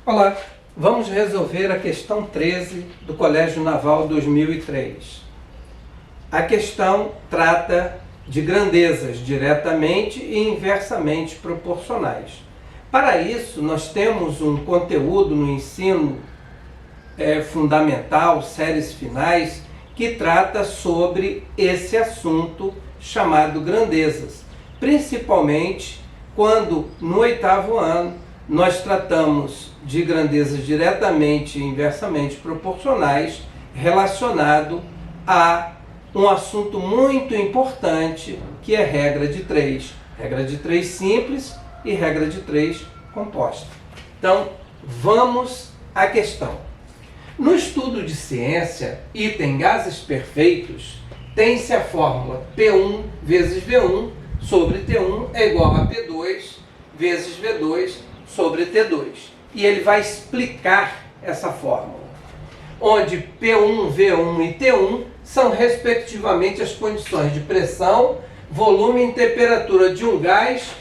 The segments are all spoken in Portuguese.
Olá, vamos resolver a questão 13 do Colégio Naval 2003. A questão trata de grandezas diretamente e inversamente proporcionais. Para isso, nós temos um conteúdo no ensino fundamental, séries finais, que trata sobre esse assunto chamado grandezas, principalmente quando no 8º ano nós tratamos de grandezas diretamente e inversamente proporcionais relacionado a um assunto muito importante que é regra de 3. Regra de 3 simples e regra de 3 composta. Então, vamos à questão. No estudo de ciência, item gases perfeitos, tem-se a fórmula P1 vezes V1 sobre T1 é igual a P2 vezes V2 sobre T2. E ele vai explicar essa fórmula, onde P1, V1 e T1 são respectivamente as condições de pressão, volume e temperatura de um gás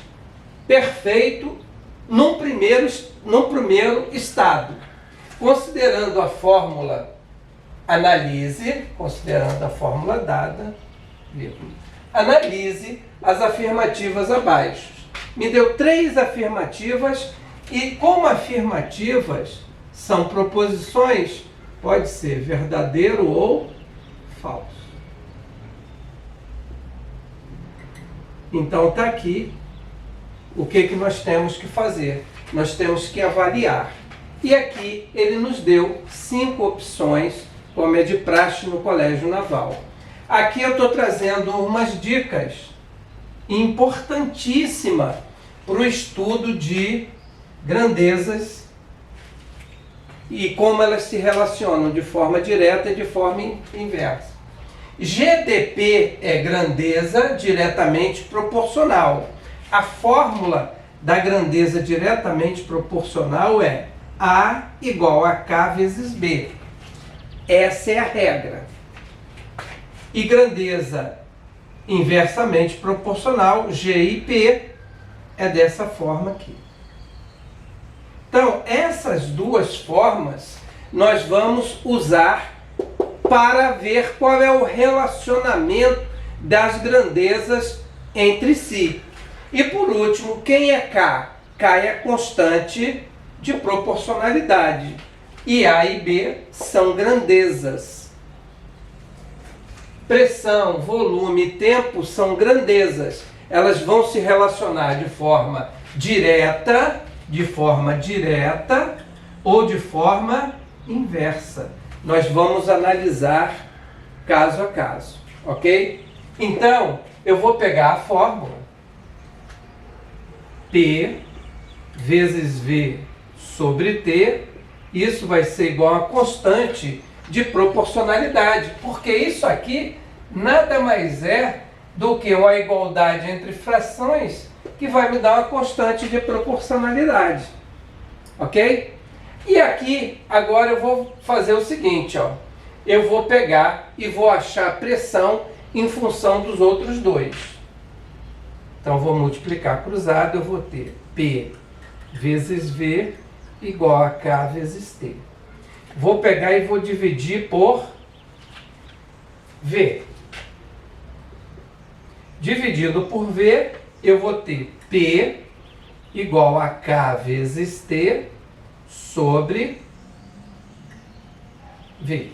perfeito num primeiro estado. Considerando a fórmula analise, considerando a fórmula dada, analise as afirmativas abaixo. Me deu 3 afirmativas e como afirmativas são proposições, pode ser verdadeiro ou falso. Então está aqui o que nós temos que fazer. Nós temos que avaliar. E aqui ele nos deu 5 opções, como é de praxe no Colégio Naval. Aqui eu estou trazendo umas dicas importantíssimas para o estudo de grandezas e como elas se relacionam de forma direta e de forma inversa. GDP é grandeza diretamente proporcional. A fórmula da grandeza diretamente proporcional é A igual a K vezes B. Essa é a regra. E grandeza inversamente proporcional, G e P, é dessa forma aqui. Então, essas duas formas nós vamos usar para ver qual é o relacionamento das grandezas entre si. E por último, quem é K? K é a constante de proporcionalidade. E A e B são grandezas. Pressão, volume e tempo são grandezas. Elas vão se relacionar de forma direta ou de forma inversa. Nós vamos analisar caso a caso, ok? Então, eu vou pegar a fórmula P vezes V sobre T, isso vai ser igual a constante de proporcionalidade, porque isso aqui nada mais é do que uma igualdade entre frações que vai me dar uma constante de proporcionalidade, ok? E aqui, agora eu vou fazer o seguinte, ó. Eu vou pegar e vou achar a pressão em função dos outros dois. Então, vou multiplicar cruzado, eu vou ter P vezes V igual a K vezes T. Vou pegar e vou dividir por V. Dividido por V, eu vou ter P igual a K vezes T sobre V.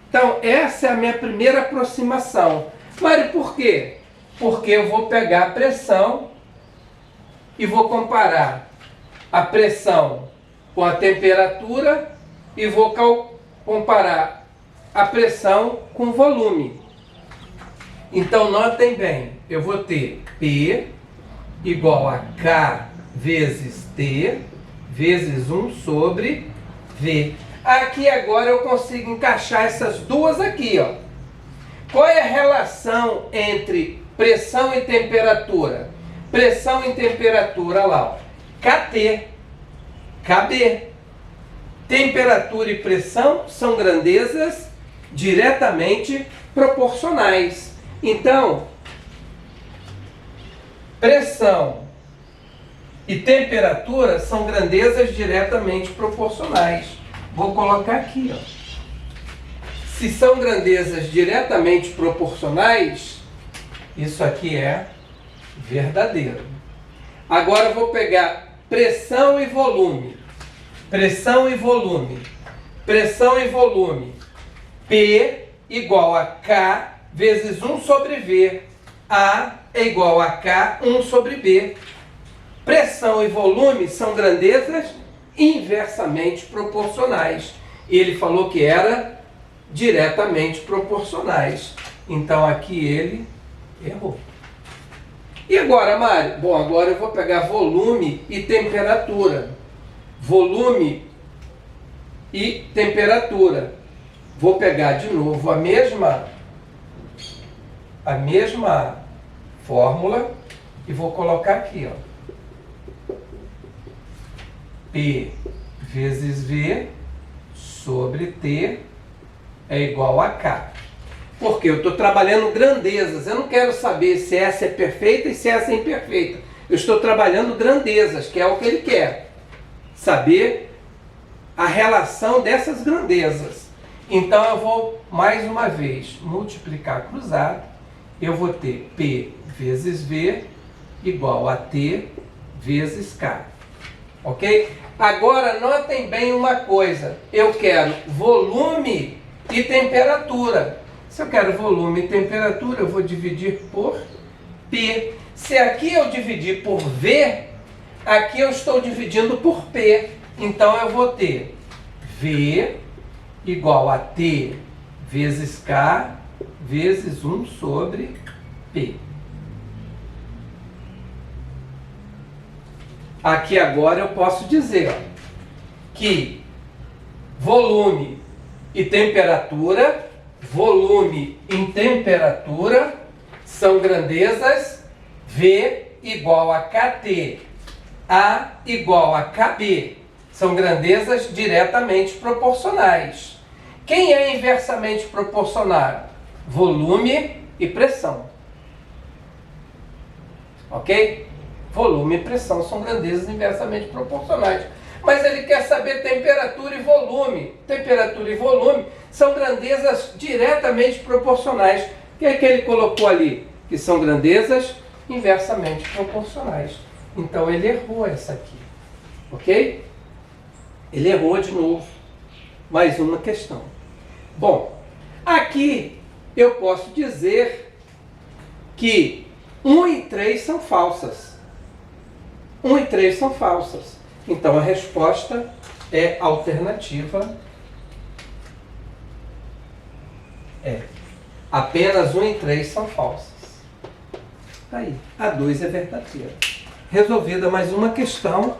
Então, essa é a minha primeira aproximação. Mário, por quê? Porque eu vou pegar a pressão e vou comparar a pressão com a temperatura e vou comparar a pressão com o volume. Então, notem bem, eu vou ter P igual a K vezes T vezes 1 sobre V. Aqui agora eu consigo encaixar essas duas aqui, ó. Qual é a relação entre pressão e temperatura? Pressão e temperatura lá, ó. KT, KB. Temperatura e pressão são grandezas diretamente proporcionais. Então, pressão e temperatura são grandezas diretamente proporcionais. Vou colocar aqui, ó. Se são grandezas diretamente proporcionais, isso aqui é verdadeiro. Agora eu vou pegar pressão e volume. Pressão e volume. Pressão e volume. P igual a K vezes 1 sobre V. A é igual a K, 1 sobre B. Pressão e volume são grandezas inversamente proporcionais. Ele falou que era diretamente proporcionais. Então aqui ele errou. E agora, Mário? Bom, agora eu vou pegar volume e temperatura. Volume e temperatura. Vou pegar de novo a mesma fórmula e vou colocar aqui, ó. P vezes V sobre T é igual a K. Porque eu estou trabalhando grandezas. Eu não quero saber se essa é perfeita e se essa é imperfeita. Eu estou trabalhando grandezas, que é o que ele quer. Saber a relação dessas grandezas. Então eu vou, mais uma vez, multiplicar cruzado. Eu vou ter P vezes V igual a T vezes K. Ok? Agora, notem bem uma coisa. Eu quero volume e temperatura. Se eu quero volume e temperatura, eu vou dividir por P. Se aqui eu dividir por V, aqui eu estou dividindo por P. Então eu vou ter V igual a T vezes K vezes 1 sobre P. Aqui agora eu posso dizer, ó, que volume e temperatura são grandezas V igual a KT, A igual a KB. São grandezas diretamente proporcionais. Quem é inversamente proporcional? Volume e pressão. Ok? Volume e pressão são grandezas inversamente proporcionais. Mas ele quer saber temperatura e volume. Temperatura e volume são grandezas diretamente proporcionais. O que é que ele colocou ali? Que são grandezas inversamente proporcionais. Então ele errou essa aqui. Ok? Ele errou de novo. Mais uma questão. Bom, aqui eu posso dizer que 1 e 3 são falsas. 1 e 3 são falsas. Então a resposta é alternativa E. Apenas 1 e 3 são falsas. Aí, a 2 é verdadeira. Resolvida mais uma questão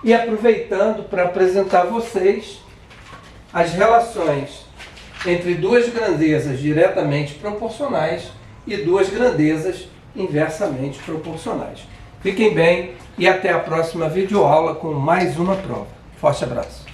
e aproveitando para apresentar a vocês as relações entre duas grandezas diretamente proporcionais e duas grandezas inversamente proporcionais. Fiquem bem e até a próxima videoaula com mais uma prova. Forte abraço!